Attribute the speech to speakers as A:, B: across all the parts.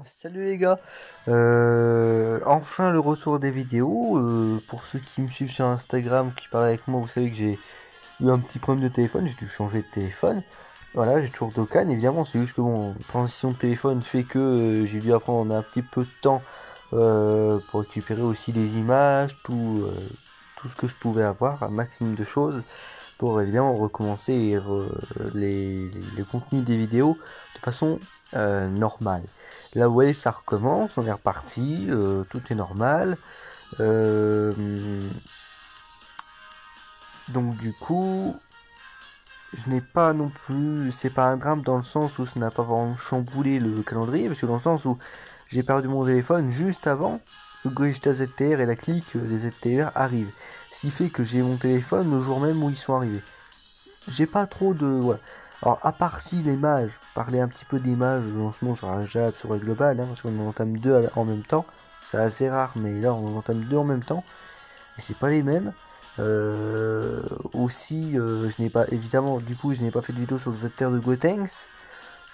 A: Salut les gars, enfin le retour des vidéos. Pour ceux qui me suivent sur Instagram, qui parlent avec moi, vous savez que j'ai eu un petit problème de téléphone, j'ai dû changer de téléphone. Voilà, j'ai toujours Dokkan, évidemment, c'est juste que bon, transition de téléphone fait que j'ai dû apprendre un petit peu de temps pour récupérer aussi les images, tout ce que je pouvais avoir, un maximum de choses, pour évidemment recommencer les contenus des vidéos de façon normale. Là, vous voyez, ça recommence, on est reparti, tout est normal. Euh, donc du coup, je n'ai pas non plus, c'est pas un drame dans le sens où ça n'a pas vraiment chamboulé le calendrier, parce que dans le sens où j'ai perdu mon téléphone juste avant que Gogeta ZTR et la clique des ZTR arrivent. Ce qui fait que j'ai mon téléphone le jour même où ils sont arrivés. J'ai pas trop de... Voilà. Alors, à part si les mages, parler un petit peu des mages en ce moment sur un jab, sur un global, parce qu'on en entame deux en même temps. C'est assez rare, mais là, on en entame deux en même temps. Et c'est pas les mêmes. Aussi, je n'ai pas, évidemment, du coup, je n'ai pas fait de vidéo sur le ZTR de Gotenks.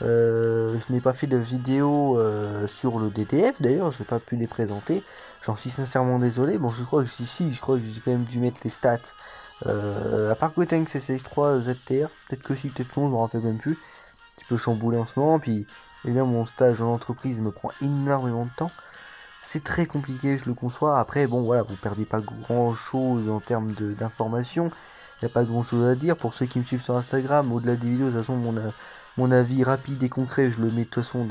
A: Je n'ai pas fait de vidéo sur le DTF, d'ailleurs, je n'ai pas pu les présenter. J'en suis sincèrement désolé. Bon, je crois que je crois que j'ai quand même dû mettre les stats. À part Gotenks CCX3 ZTR, peut-être que si, peut-être non, je me rappelle même plus. Un petit peu chamboulé en ce moment, puis évidemment mon stage en entreprise me prend énormément de temps. C'est très compliqué, je le conçois. Après, bon, voilà, vous perdez pas grand chose en termes d'informations. Il n'y a pas grand chose à dire. Pour ceux qui me suivent sur Instagram, au-delà des vidéos, de toute façon, mon avis rapide et concret, je le mets de toute façon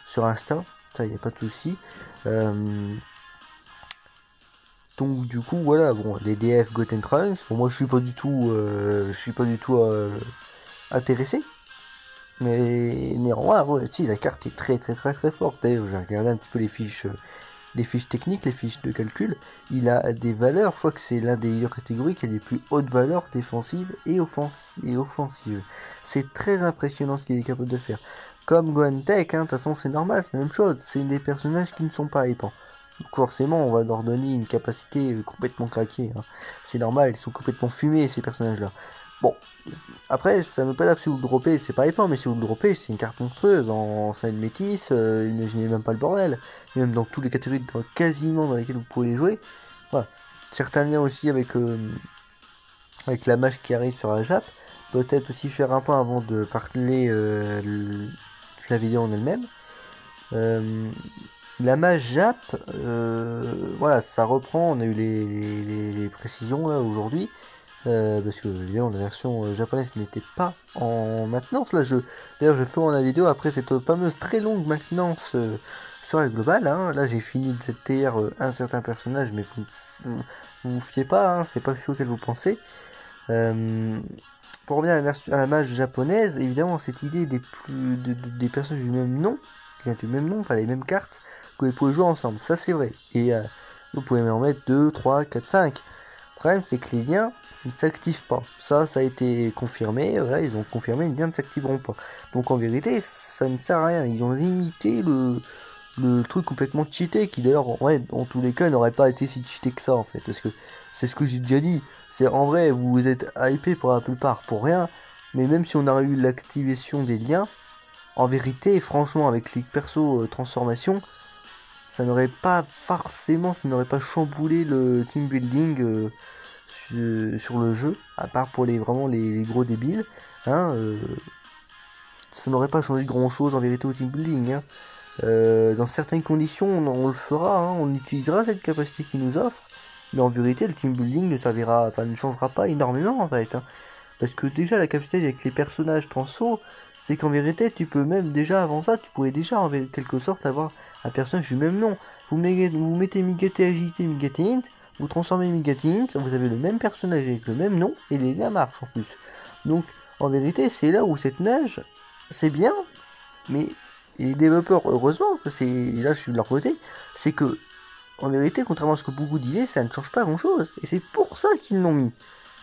A: sur Insta. Ça, il n'y a pas de souci. Donc du coup voilà, bon, les DF Goten Trunks, bon, moi je suis pas du tout intéressé, mais néanmoins ouais, si, la carte est très forte. D'ailleurs j'ai regardé un petit peu les fiches techniques, les fiches de calcul, il a des valeurs, je crois que c'est l'un des catégories qui a les plus hautes valeurs défensives et offensives. C'est très impressionnant ce qu'il est capable de faire. Comme Gohan Tech, hein, de toute façon c'est normal, c'est la même chose, c'est des personnages qui ne sont pas épans. Donc forcément, on va leur donner une capacité complètement craquée, hein. C'est normal, ils sont complètement fumés ces personnages-là. Bon, après, ça ne veut pas dire que si vous le droppez, c'est pas épais, mais si vous le droppez, c'est une carte monstrueuse. En scène métis, imaginez même pas le bordel. Et même dans toutes les catégories, quasiment dans lesquelles vous pouvez les jouer. Voilà. Certains liens aussi avec la mage qui arrive sur la Jap. Peut-être aussi faire un point avant de parler de la vidéo en elle-même. Euh, la mage Jap, voilà, ça reprend. On a eu les précisions là aujourd'hui. Parce que évidemment la version japonaise n'était pas en maintenance. Là, d'ailleurs, je ferai la vidéo après cette fameuse très longue maintenance sur la globale. Hein. Là, j'ai fini de ZTR un certain personnage, mais vous fiez pas, hein, c'est pas sûr auquel vous pensez. Euh, pour revenir à la mage japonaise, évidemment, cette idée des personnages du même nom, qui ont du même nom, pas les mêmes cartes, que vous pouvez jouer ensemble, ça c'est vrai. Et vous pouvez en mettre 2, 3, 4, 5. Le problème, c'est que les liens ne s'activent pas. Ça a été confirmé. Voilà, ils ont confirmé, les liens ne s'activeront pas. Donc en vérité, ça ne sert à rien. Ils ont limité le truc complètement cheaté, qui d'ailleurs, ouais, dans tous les cas, n'aurait pas été si cheaté que ça, en fait. Parce que c'est ce que j'ai déjà dit. C'est en vrai, vous êtes hypé pour la plupart pour rien. Mais même si on aurait eu l'activation des liens, en vérité, franchement, avec les persos transformation, ça n'aurait pas forcément, ça n'aurait pas chamboulé le team building sur le jeu, à part pour vraiment les gros débiles. Hein, ça n'aurait pas changé grand chose en vérité au team building. Hein. Dans certaines conditions, on le fera, hein, on utilisera cette capacité qu'il nous offre, mais en vérité, le team building ne changera pas énormément en fait. Hein. Parce que déjà, la capacité avec les personnages transfo, c'est qu'en vérité, tu peux même déjà avant ça, tu pouvais déjà en quelque sorte avoir un personnage du même nom. Vous mettez Migate Agilité, Migate Int, vous transformez Migate Int, vous avez le même personnage avec le même nom, et les liens marchent en plus. Donc, en vérité, c'est là où cette nage, c'est bien, mais les développeurs, heureusement, là je suis de leur côté, c'est que, en vérité, contrairement à ce que beaucoup disaient, ça ne change pas grand chose. Et c'est pour ça qu'ils l'ont mis.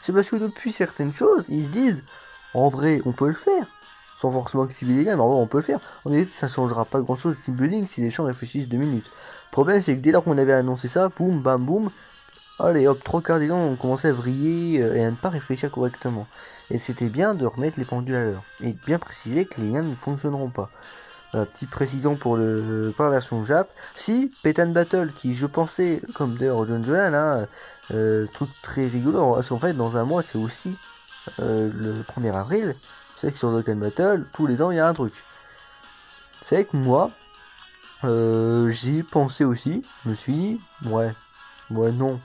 A: C'est parce que depuis certaines choses, ils se disent, en vrai, on peut le faire. Sans forcément activer les liens, mais en vrai, on peut le faire. En vérité, ça ne changera pas grand chose team building si les gens réfléchissent 2 minutes. Le problème, c'est que dès lors qu'on avait annoncé ça, boum, bam, boum, allez hop, 3 quarts des gens ont commencé à vriller et à ne pas réfléchir correctement. Et c'était bien de remettre les pendules à l'heure. Et de bien préciser que les liens ne fonctionneront pas. Voilà, petite précision pour la version Jap. Si, Pétan Battle, qui je pensais, comme d'ailleurs John Jolan, hein, truc très rigolo, parce qu'en fait dans un mois c'est aussi le 1er avril. C'est que sur Dokkan Battle, tous les ans il y a un truc. C'est que moi, j'y pensé aussi, je me suis dit, ouais, non.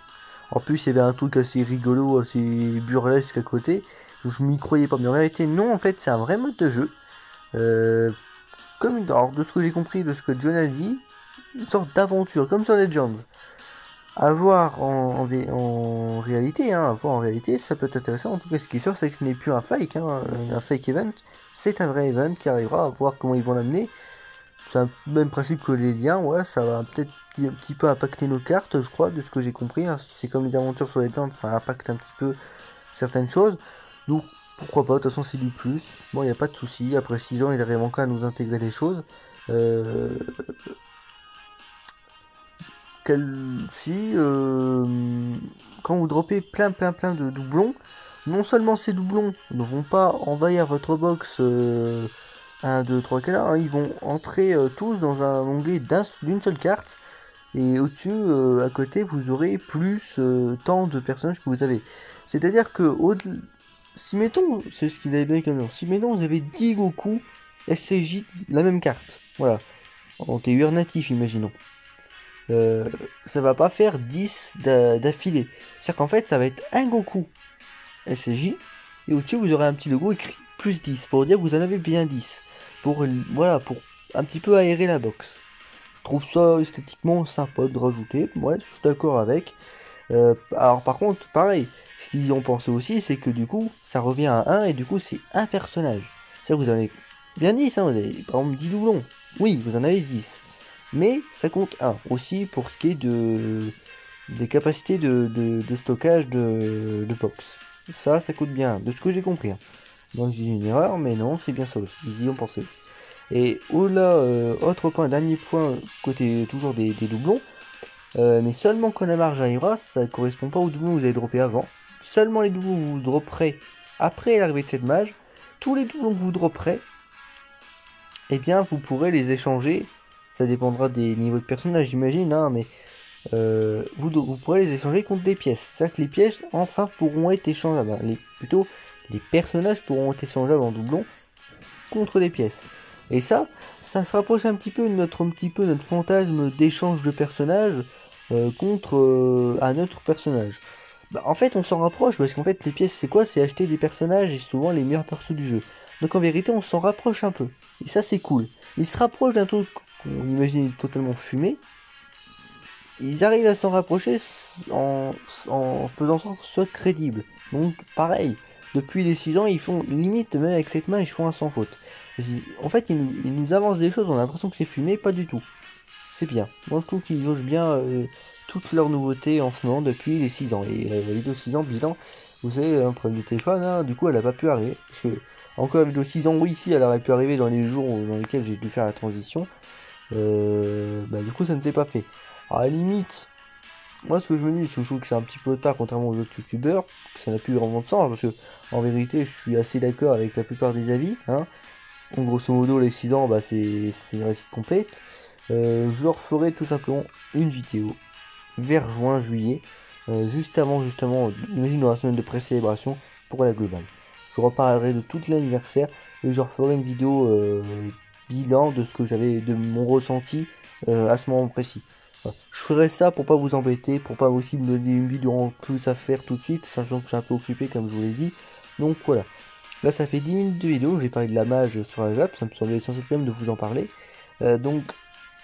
A: En plus il y avait un truc assez rigolo, assez burlesque à côté, je m'y croyais pas, mais en réalité non, en fait c'est un vrai mode de jeu. Alors, de ce que j'ai compris, de ce que John a dit, une sorte d'aventure, comme sur Legends. À voir en réalité, hein, à voir en réalité, ça peut être intéressant. En tout cas, ce qui est sûr, c'est que ce n'est plus un fake, hein, un fake event. C'est un vrai event qui arrivera, à voir comment ils vont l'amener. C'est un même principe que les liens, ouais, ça va peut-être un petit peu impacter nos cartes, je crois, de ce que j'ai compris. Hein. C'est comme les aventures sur les plantes, ça impacte un petit peu certaines choses. Donc, pourquoi pas, de toute façon, c'est du plus. Bon, il n'y a pas de souci. Après 6 ans, ils arrivent encore à nous intégrer des choses. Si quand vous droppez plein de doublons, non seulement ces doublons ne vont pas envahir votre box 1, 2, 3, 4, hein, ils vont entrer tous dans un onglet d'une seule carte, et au-dessus, à côté, vous aurez plus tant de personnages que vous avez. C'est-à-dire que si mettons, c'est ce qu'il avait donné comme nom, si mettons vous avez 10 Goku SCJ, la même carte, voilà, en TUR natif, imaginons. Ça va pas faire 10 d'affilée. C'est-à-dire qu'en fait, ça va être un Goku SCJ, et au-dessus, vous aurez un petit logo écrit plus 10, pour dire que vous en avez bien 10. Voilà, pour un petit peu aérer la box. Je trouve ça esthétiquement sympa de rajouter, ouais, je suis d'accord avec. Alors par contre, pareil, ce qu'ils ont pensé aussi, c'est que du coup, ça revient à 1, et du coup, c'est un personnage. C'est-à-dire que vous en avez bien 10, hein, vous avez par exemple 10 doublons. Oui, vous en avez 10. Mais ça compte 1 aussi pour ce qui est des capacités de stockage de box. Ça coûte bien, de ce que j'ai compris. Hein. Donc j'ai une erreur, mais non, c'est bien ça aussi. Ils y ont pensé aussi. Et là, autre point, dernier point, côté toujours des doublons. Mais seulement quand la marge arrivera, ça correspond pas aux doublons que vous avez droppé avant. Seulement les doublons que vous dropperez après l'arrivée de cette mage. Tous les doublons que vous dropperez, eh bien vous pourrez les échanger. Ça dépendra des niveaux de personnage, j'imagine, hein, mais vous pourrez les échanger contre des pièces. C'est-à-dire que les pièces, enfin, pourront être échangeables. Plutôt, les personnages pourront être échangeables en doublon contre des pièces. Et ça se rapproche un petit peu de notre fantasme d'échange de personnages contre un autre personnage. Bah, en fait, on s'en rapproche parce qu'en fait, les pièces, c'est quoi? C'est acheter des personnages et souvent les meilleurs persos du jeu. Donc en vérité, on s'en rapproche un peu. Et ça, c'est cool. Ils se rapprochent d'un truc qu'on imagine totalement fumé. Ils arrivent à s'en rapprocher en faisant en sorte que ce soit crédible. Donc pareil, depuis les 6 ans, ils font limite, même avec cette main, ils font un sans faute. En fait, ils nous avancent des choses, on a l'impression que c'est fumé, pas du tout. C'est bien. Moi, je trouve qu'ils jaugent bien toutes leurs nouveautés en ce moment depuis les 6 ans. Et la vidéo 6 ans, bilan, vous savez, un problème de téléphone, hein, du coup, elle n'a pas pu arriver. Parce que, encore la vidéo 6 ans, oui, ici, elle aurait pu arriver dans les jours dans lesquels j'ai dû faire la transition. Du coup, ça ne s'est pas fait. Alors, à la limite, moi, ce que je me dis, c'est que je trouve que c'est un petit peu tard, contrairement aux autres youtubeurs, que ça n'a plus vraiment de sens, parce que, en vérité, je suis assez d'accord avec la plupart des avis, hein. En grosso modo, les 6 ans, c'est une réussite complète. Je referai tout simplement une vidéo vers juin-juillet, juste avant, justement, dans la semaine de pré-célébration pour la globale. Je reparlerai de tout l'anniversaire et je referai une vidéo bilan de ce que j'avais, de mon ressenti à ce moment précis. Voilà. Je ferai ça pour pas vous embêter, pour pas aussi me donner une vidéo en plus à faire tout de suite, sachant que je suis un peu occupé comme je vous l'ai dit. Donc voilà. Là ça fait 10 minutes de vidéo, j'ai parlé de la mage sur la Jap, ça me semblait essentiel quand même de vous en parler. Donc,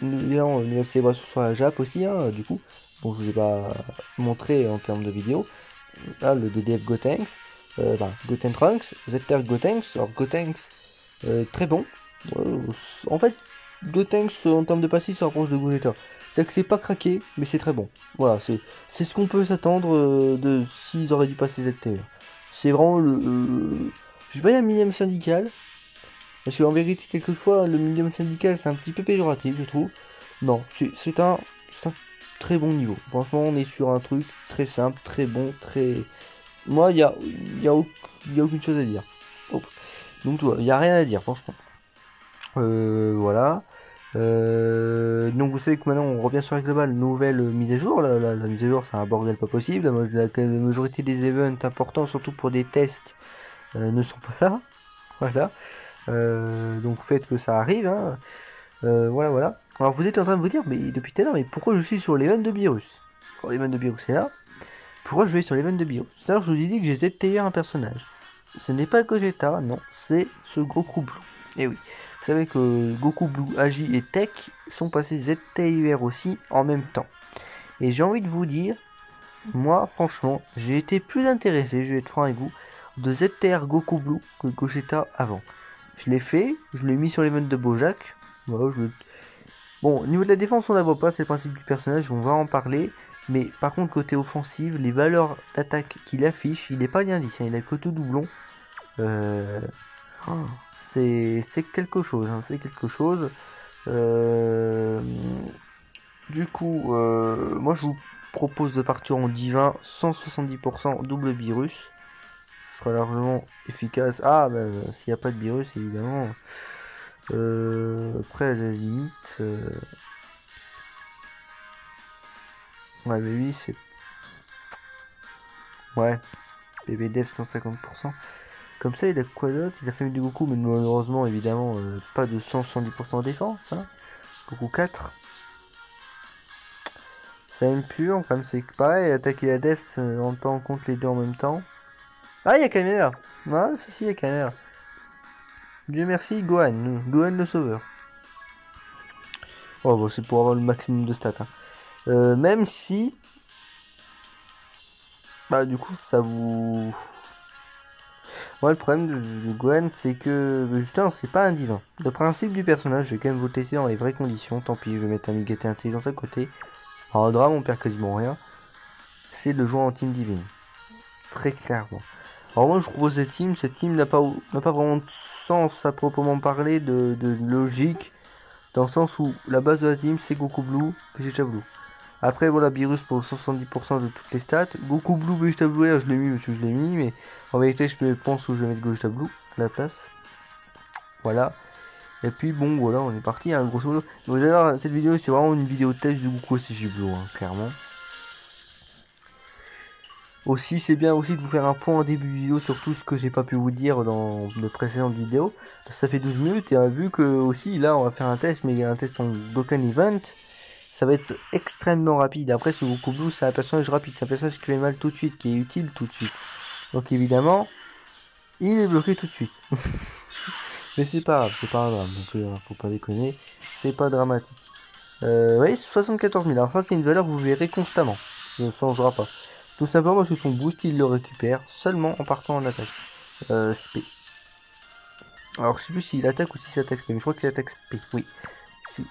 A: évidemment, une nouvelle célébration sur la Jap aussi, hein, du coup. Bon, je vous ai pas montré en termes de vidéo. Là, le DDF Gotenks, Goten Trunks, ZR Gotenks. Alors Gotenks, très bon. En fait, Gotenks en termes de passif se rapproche de Gogeta. C'est que c'est pas craqué, mais c'est très bon. Voilà, c'est ce qu'on peut s'attendre de s'ils auraient dû passer ZTE. C'est vraiment je vais pas dire minimum syndical, parce qu'en vérité, quelquefois, le minimum syndical, c'est un petit peu péjoratif, je trouve. Non, c'est un très bon niveau. Franchement, on est sur un truc très simple, très bon, très... Moi, il y a aucune chose à dire. Donc, il n'y a rien à dire, franchement. Voilà. Donc vous savez que maintenant on revient sur la globale, nouvelle mise à jour. La mise à jour c'est un bordel pas possible. La majorité des events importants, surtout pour des tests, ne sont pas là. Voilà. Donc faites que ça arrive. Hein. Voilà, voilà. Alors vous êtes en train de vous dire, mais depuis tout à l'heure, mais pourquoi je suis sur l'event de Beerus? L'event de Beerus est là. Pourquoi je vais sur l'event de Beerus? Tout à l'heure je vous ai dit que j'ai ZTR un personnage. Ce n'est pas Gogeta, non, c'est ce Goku Blue. Et oui, vous savez que Goku Blue, Agi et Tech sont passés ZTUR aussi en même temps. Et j'ai envie de vous dire, moi franchement, j'ai été plus intéressé, je vais être franc avec vous, de ZTR Goku Blue que Gogeta avant. Je l'ai fait, je l'ai mis sur l'event de Bojack. Voilà, bon, au niveau de la défense, on la voit pas, c'est le principe du personnage, on va en parler. Mais par contre, côté offensive, les valeurs d'attaque qu'il affiche, il n'est pas bien dit, il a que tout doublon. C'est quelque chose, hein, c'est quelque chose. Du coup, moi je vous propose de partir en divin 170% double virus. Ce sera largement efficace. Ah, bah, s'il n'y a pas de virus, évidemment. Après, à la limite. Ouais, mais oui, c'est. Ouais, bébé dev 150%. Comme ça, il a quoi d'autre? Il a fait du Goku, mais malheureusement, évidemment, pas de 170% en défense. Hein. Goku 4. Ça aime pur, comme c'est pareil, attaque et la def, on prend en compte les deux en même temps. Ah, il y a Kamer. Ah, si, il y a Kamer. Dieu merci, Gohan. Gohan le sauveur. Oh, bon, c'est pour avoir le maximum de stats. Hein. Même si. Bah, du coup, ça vous. Moi, le problème de Gohan, c'est que justement, c'est pas un divin. Le principe du personnage, je vais quand même vous le tester dans les vraies conditions. Tant pis, je vais mettre un Migate intelligence à côté. En drame, on perd quasiment rien. C'est de jouer en team divine. Très clairement. Alors moi, je propose cette team n'a pas vraiment de sens à proprement parler, de logique. Dans le sens où la base de la team, c'est Goku Blue, Vegeta Blue. Après, voilà, Beerus pour 70% de toutes les stats. Goku Blue, Vegeta Blue, là, je l'ai mis parce que je l'ai mis, mais en vérité, je pense que je vais mettre Vegeta Blue à la place. Voilà. Et puis, bon, voilà, on est parti, hein, grosso modo. Donc, d'ailleurs, cette vidéo, c'est vraiment une vidéo test de Goku SG Blue, hein, clairement. Aussi, c'est bien aussi de vous faire un point en début de vidéo sur tout ce que j'ai pas pu vous dire dans de précédentes vidéos. Ça fait 12 minutes et vu que aussi, là, on va faire un test, mais un test en Dokkan Event. Ça va être extrêmement rapide. Après, ce Goku Blue, c'est un personnage rapide. C'est un personnage qui fait mal tout de suite, qui est utile tout de suite. Donc, évidemment, il est bloqué tout de suite. Mais c'est pas grave, c'est pas un drame. Donc, faut pas déconner. C'est pas dramatique. Vous voyez, 74 000. Alors, ça, c'est une valeur que vous verrez constamment. Ça ne changera pas. Tout simplement parce que son boost, il le récupère seulement en partant en attaque. SP. Alors, je sais plus s'il attaque ou si c'est attaque SP. Mais je crois qu'il attaque SP. Oui. Si.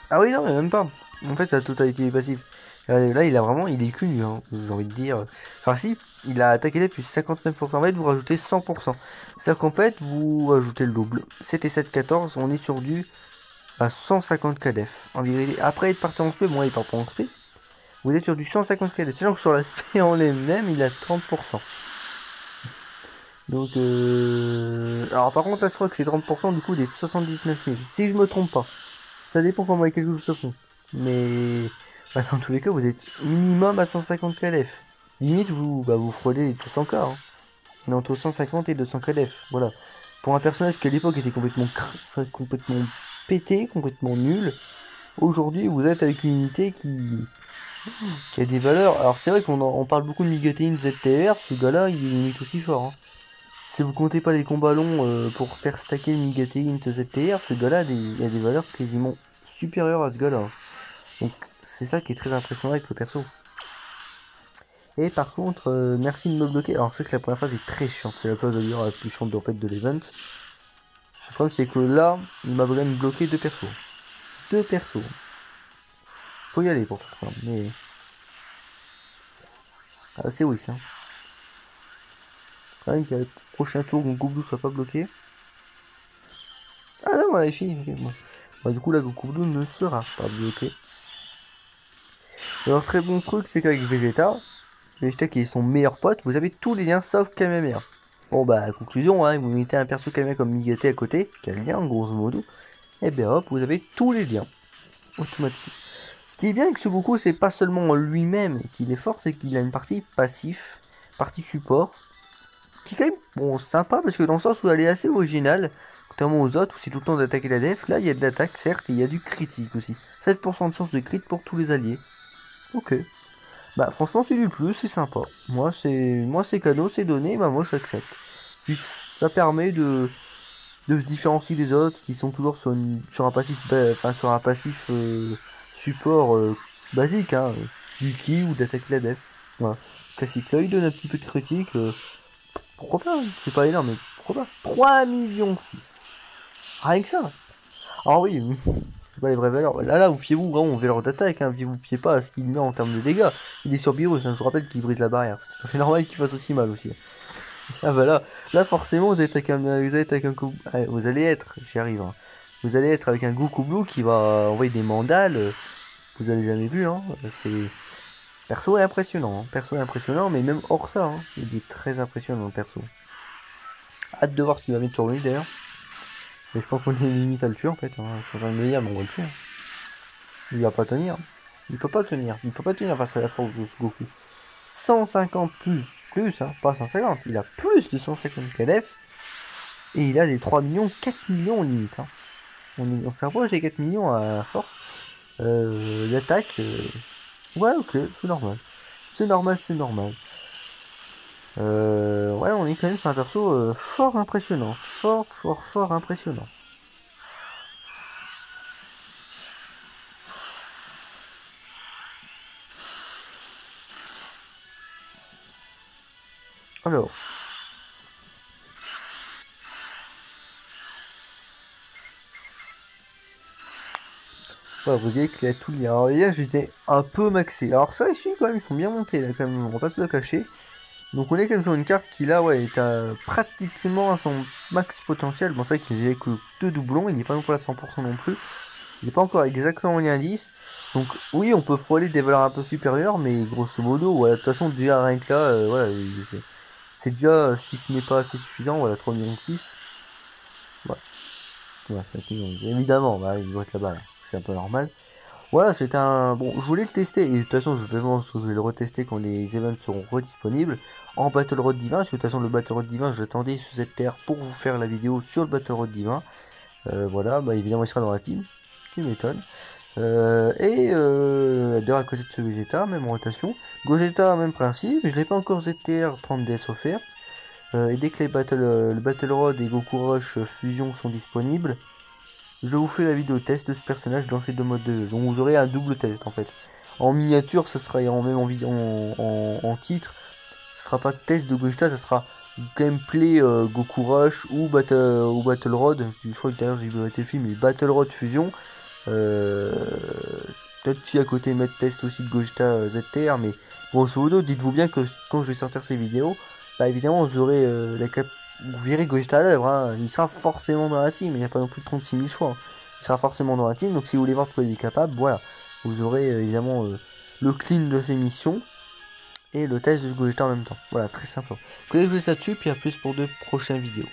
A: Ah oui, non, mais même pas. En fait, sa totalité est passive. Là, il est cul, hein, j'ai envie de dire. Enfin, si, il a attaqué plus 59%. En fait, vous rajoutez 100%. C'est-à-dire qu'en fait, vous ajoutez le double. C'était 7,14. On est sur du à 150 KDF. En vérité, après être parti en SP, bon, il part pas en SP. Vous êtes sur du 150 KDF. Sachant que sur la SP en lui-même, il a 30%. Donc, alors par contre, là, je crois que c'est 30% du coup des 79 000. Si je me trompe pas. Ça dépend comment les calculs se font. Mais bah, dans tous les cas, vous êtes minimum à 150 KDF. Limite, vous fraudez les 200K. Hein. Mais entre 150 et 200 KDF. Voilà. Pour un personnage qui à l'époque était complètement pété, complètement nul. Aujourd'hui, vous êtes avec une unité qui a des valeurs. Alors c'est vrai qu'on parle beaucoup de Migatein ZTR. Ce gars-là, il est limite aussi fort. Hein. Si vous comptez pas les combats longs pour faire stacker le Migatein ZTR, ce gars-là, il a des valeurs quasiment supérieures à ce gars-là. Donc c'est ça qui est très impressionnant avec le perso. Et par contre, merci de me bloquer. Alors c'est vrai que la première phase est très chiante. C'est la phase d'ailleurs la plus chiante en fait de l'event. Le problème c'est que là, il m'a vraiment bloqué deux persos. Deux persos. Faut y aller pour faire ça. Mais... Ah, c'est oui ça. Quand même qu'à le prochain tour, Goku Blue soit pas bloqué. Ah non, on avait fini. Okay, bon. Bah, du coup, là, Goku Blue ne sera pas bloqué. Alors, très bon truc, c'est qu'avec Vegeta qui est son meilleur pote, vous avez tous les liens sauf Kamehameha. Bon bah conclusion, hein, vous mettez un perso Kame comme Migaté à côté, qui a le lien grosso modo, et bien hop, vous avez tous les liens, automatiquement. Ce qui est bien avec Sugoku, c'est pas seulement lui-même qu'il est fort, c'est qu'il a une partie passif, partie support, qui est quand même bon, sympa, parce que dans le sens où elle est assez originale, contrairement aux autres, où c'est tout le temps d'attaquer la def, là il y a de l'attaque certes, et il y a du critique aussi. 7% de chance de crit pour tous les alliés. Ok. Bah franchement c'est du plus, c'est sympa. Moi c'est cadeau, c'est donné, bah moi j'accepte. Puis ça permet de se différencier des autres qui sont toujours sur un passif sur un passif support basique, hein, du ki ou d'attaque la def. Voilà. Classique là, il donne un petit peu de critique, pourquoi pas, hein. C'est pas énorme mais pourquoi pas. 3 millions 6. Rien que ça. Ah oui, c'est pas les vraies valeurs. Là, vous fiez-vous vraiment aux valeurs d'attaque, hein. Vous fiez pas à ce qu'il met en termes de dégâts. Il est sur Beerus, hein. Je vous rappelle qu'il brise la barrière. C'est normal qu'il fasse aussi mal aussi. Ah bah là forcément vous êtes avec vous allez être, j'y arrive, hein. Vous allez être avec un Goku Blue qui va envoyer des mandales, vous avez jamais vu, hein. C'est perso est impressionnant, hein. Perso est impressionnant, mais même hors ça, hein, il est très impressionnant le perso. Hâte de voir ce qu'il va mettre sur lui d'ailleurs. Mais je pense qu'on est limite à le tuer en fait, hein. Je suis en train de me dire, mais on va le tuer, hein. Il va pas tenir. Il peut pas tenir. Il peut pas tenir face à la force de ce Goku. 150 plus, hein, pas 150. Il a plus de 150 KDF. Et il a des 3 millions, 4 millions limite, hein. On s'approche des 4 millions à force. L'attaque, ouais, ok, c'est normal. C'est normal, c'est normal. Ouais, on est quand même sur un perso fort impressionnant. Fort impressionnant. Alors. Ouais, vous voyez qu'il y a tout lié. Alors là, je les ai un peu maxés. Alors ça ici, quand même, ils sont bien montés, là, quand même. On va pas se le cacher. Donc on est quand même sur une carte qui, là, ouais, est pratiquement à son max potentiel. Bon, c'est vrai qu'il n'y a que 2 doublons. Il n'est pas non plus à 100% non plus. Il n'est pas encore exactement en indice. Donc oui, on peut frôler des valeurs un peu supérieures. Mais grosso modo, voilà, de toute façon, déjà, rien que là, voilà, c'est déjà, si ce n'est pas assez suffisant, voilà, 3 millions 6. Voilà. Ouais, 5 millions. Évidemment, bah, il doit être là-bas, là. C'est un peu normal. Voilà, c'est un... Bon, je voulais le tester, et de toute façon, je vais le retester quand les events seront redisponibles en Battle Road Divin, parce que de toute façon, le Battle Road Divin, j'attendais sur cette terre pour vous faire la vidéo sur le Battle Road Divin. Voilà, bah évidemment, il sera dans la team, tu m'étonnes. D'ailleurs, à côté de ce Vegeta, même rotation. Gogeta, même principe, je l'ai pas encore ZTR, prendre des offertes. Et dès que le Battle Road et Goku Rush Fusion sont disponibles, je vous fais la vidéo test de ce personnage dans ces deux modes de jeu. Donc vous aurez un double test en fait. En miniature, ça sera même en titre. Ce sera pas test de Gogeta, ça sera gameplay Goku Rush ou Battle Road. Je crois que d'ailleurs j'ai vu le film, mais Battle Road Fusion. Peut-être si à côté mettre test aussi de Gogeta ZTR, mais grosso modo, dites-vous bien que quand je vais sortir ces vidéos, bah évidemment vous aurez vous verrez Gogeta à l'œuvre, hein. Il sera forcément dans la team, il n'y a pas non plus 36 000 choix, hein. Il sera forcément dans la team, donc si vous voulez voir de quoi il est capable, voilà, vous aurez évidemment le clean de ses missions et le test de Gogeta en même temps. Voilà, très simple. Écoutez, je vous laisse là-dessus, puis à plus pour de prochaines vidéos.